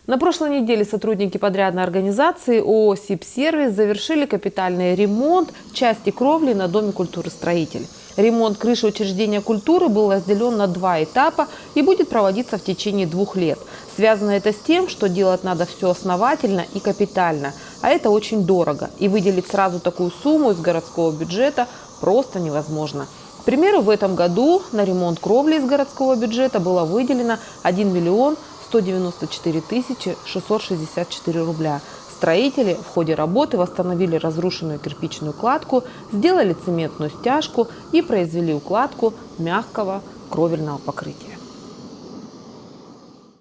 На прошлой неделе сотрудники подрядной организации ООО «Сибсервис» завершили капитальный ремонт части кровли на Доме культуры «Строитель». Ремонт крыши учреждения культуры был разделен на 2 этапа и будет проводиться в течение 2 лет. Связано это с тем, что делать надо все основательно и капитально, а это очень дорого. И выделить сразу такую сумму из городского бюджета просто невозможно. К примеру, в этом году на ремонт кровли из городского бюджета было выделено 1 миллион 194 тысячи 664 рубля. Строители в ходе работы восстановили разрушенную кирпичную кладку, сделали цементную стяжку и произвели укладку мягкого кровельного покрытия.